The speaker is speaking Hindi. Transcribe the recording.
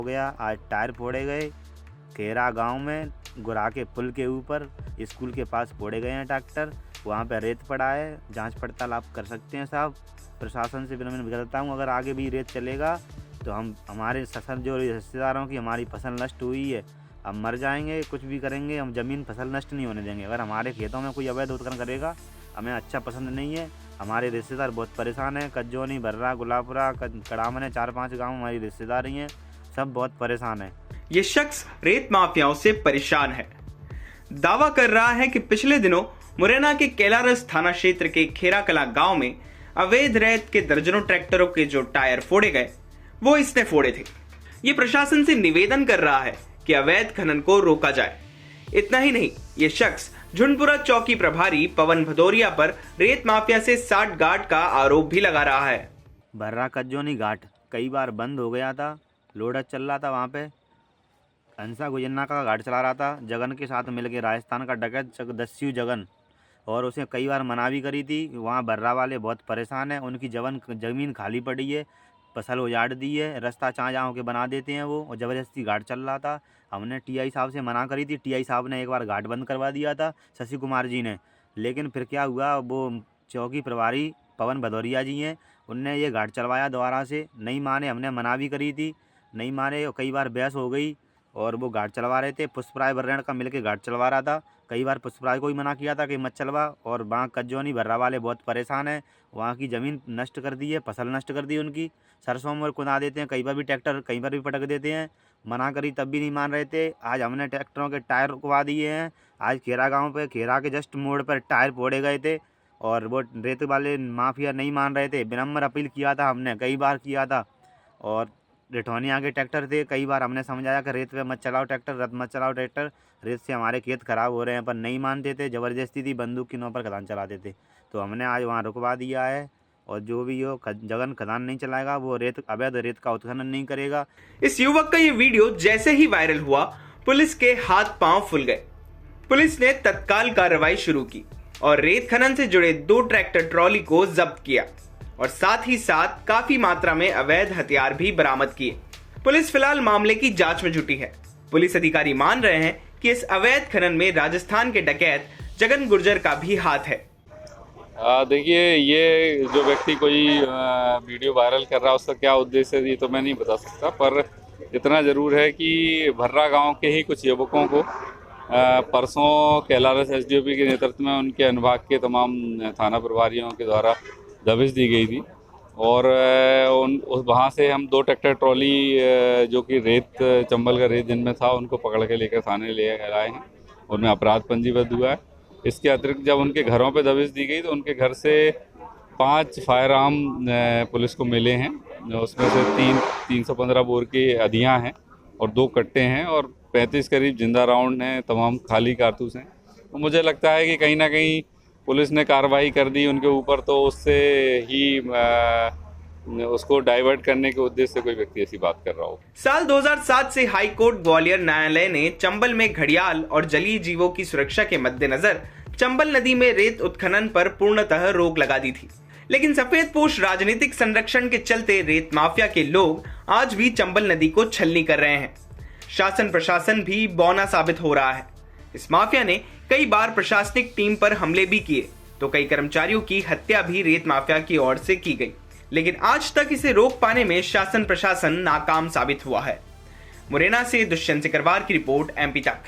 गया। आज टायर फोड़े गए खेरा गांव में, गुरा के पुल के ऊपर स्कूल के पास फोड़े गए हैं ट्रैक्टर। वहाँ पे रेत पड़ा है, जांच पड़ताल आप कर सकते हैं साहब। प्रशासन से विनम्र करता हूँ, अगर आगे भी रेत चलेगा तो हमारे ससर जो रिश्तेदारों की हमारी फसल नष्ट हुई है, हम मर जाएंगे। कुछ भी करेंगे, हम ज़मीन फसल नष्ट नहीं होने देंगे। अगर हमारे खेतों में कोई अवैध उत्खनन करेगा हमें अच्छा पसंद नहीं है। हमारे रिश्तेदार बहुत परेशान हैं, कज्जोनी, बर्रा, गुलापुरा, कड़ामने, 4-5 गाँव हमारी रिश्तेदारी हैं, सब बहुत परेशान हैं। ये शख्स रेत माफियाओं से परेशान है। दावा कर रहा है कि पिछले दिनों मुरैना के केलारस थाना क्षेत्र के खेरा कला गांव में अवैध रेत के दर्जनों ट्रैक्टरों के जो टायर फोड़े गए वो इसने फोड़े थे। ये प्रशासन से निवेदन कर रहा है कि अवैध खनन को रोका जाए। इतना ही नहीं, ये शख्स झुंडपुरा चौकी प्रभारी पवन भदौरिया पर रेत माफिया से 60 गांठ का आरोप भी लगा रहा है। बर्रा कज्जोनी घाट कई बार बंद हो गया था, लोड चल रहा था वहाँ पे। हंसा गुजन्ना का घाट चला रहा था जगन के साथ मिलकर, राजस्थान का डकैत दस्यू जगन, और उसने कई बार मना भी करी थी। वहाँ बर्रा वाले बहुत परेशान हैं, उनकी ज़मीन खाली पड़ी है, फसल उजाड़ दी है, रास्ता चाँ के बना देते हैं वो, और ज़बरदस्ती घाट चल रहा था। हमने टीआई साहब से मना करी थी, टीआई साहब ने एक बार घाट बंद करवा दिया था, शशि कुमार जी ने। लेकिन फिर क्या हुआ, वो चौकी प्रभारी पवन भदौरिया जी हैं, उनने ये घाट चलवाया दोबारा से। नहीं माने, हमने मना भी करी थी, नहीं माने, और कई बार बहस हो गई और वो घाट चलवा रहे थे। पुष्पराय बर्रेण का मिलके घाट चलवा रहा था, कई बार पुष्पराय को ही मना किया था कि मत चलवा। और वहाँ कज्जोनी बर्रा वाले बहुत परेशान हैं, वहाँ की ज़मीन नष्ट कर दी है, फसल नष्ट कर दी उनकी। सरसों में कुदा देते हैं, कई बार भी ट्रैक्टर कई बार भी पटक देते हैं। मना करी तब भी नहीं मान रहे थे। आज हमने ट्रैक्टरों के टायर रुकवा दिए हैं। आज खेरा गाँव पे, खेरा के जस्ट मोड़ पर टायर फोड़े गए थे और वो रेत वाले माफिया नहीं मान रहे थे। विनम्र अपील किया था हमने, कई बार किया था। और रिठौनिया के ट्रैक्टर थे, कई बार हमने समझाया कि रेत पे मत चलाओ ट्रैक्टर, रत मत चलाओ ट्रैक्टर, रेत से हमारे खेत खराब हो रहे हैं, पर नहीं मानते थे। ज़बरदस्ती थी, बंदूक की नोक पर खदान चलाते थे। तो हमने आज वहाँ रुकवा दिया है, और जो भी हो जगन खदान नहीं चलाएगा, वो अवैध रेत का उत्खनन नहीं करेगा। इस युवक का ये वीडियो जैसे ही वायरल हुआ, पुलिस के हाथ पांव फूल गए। पुलिस ने तत्काल कार्रवाई शुरू की और रेत खनन से जुड़े 2 ट्रैक्टर ट्रॉली को जब्त किया और साथ ही साथ काफी मात्रा में अवैध हथियार भी बरामद किए। पुलिस फिलहाल मामले की जांच में जुटी है। पुलिस अधिकारी मान रहे हैं कि इस अवैध खनन में राजस्थान के डकैत जगन गुर्जर का भी हाथ है। देखिए, ये जो व्यक्ति कोई वीडियो वायरल कर रहा है, उसका क्या उद्देश्य है ये तो मैं नहीं बता सकता, पर इतना ज़रूर है कि भर्रा गांव के ही कुछ युवकों को परसों केलारस एसडीओपी के नेतृत्व में उनके अनुभाग के तमाम थाना प्रभारियों के द्वारा दबिश दी गई थी। और वहाँ से हम 2 ट्रैक्टर ट्रॉली जो कि रेत, चंबल का रेत जिनमें था, उनको पकड़ के लेकर थाने ले आए हैं। उनमें अपराध पंजीबद्ध हुआ है। इसके अतिरिक्त जब उनके घरों पे दबिश दी गई तो उनके घर से 5 फायर आर्म पुलिस को मिले हैं। उसमें से 315 बोर की अधियाँ हैं और 2 कट्टे हैं और 35 करीब जिंदा राउंड हैं, तमाम खाली कारतूस हैं। तो मुझे लगता है कि कहीं ना कहीं पुलिस ने कार्रवाई कर दी उनके ऊपर, तो उससे ही उसको डाइवर्ट करने के उद्देश्य से कोई व्यक्ति ऐसी बात कर रहा हो। साल 2007 से हाई कोर्ट ग्वालियर न्यायालय ने चंबल में घड़ियाल और जलीय जीवों की सुरक्षा के मद्देनजर चंबल नदी में रेत उत्खनन पर पूर्णतः रोक लगा दी थी। लेकिन सफेदपोश राजनीतिक संरक्षण के चलते रेत माफिया के लोग आज भी चंबल नदी को छलनी कर रहे हैं। शासन प्रशासन भी बौना साबित हो रहा है। इस माफिया ने कई बार प्रशासनिक टीम पर हमले भी किए, तो कई कर्मचारियों की हत्या भी रेत माफिया की ओर से की गई। लेकिन आज तक इसे रोक पाने में शासन प्रशासन नाकाम साबित हुआ है। मुरैना से दुष्यंत सिकरवार की रिपोर्ट, MP तक।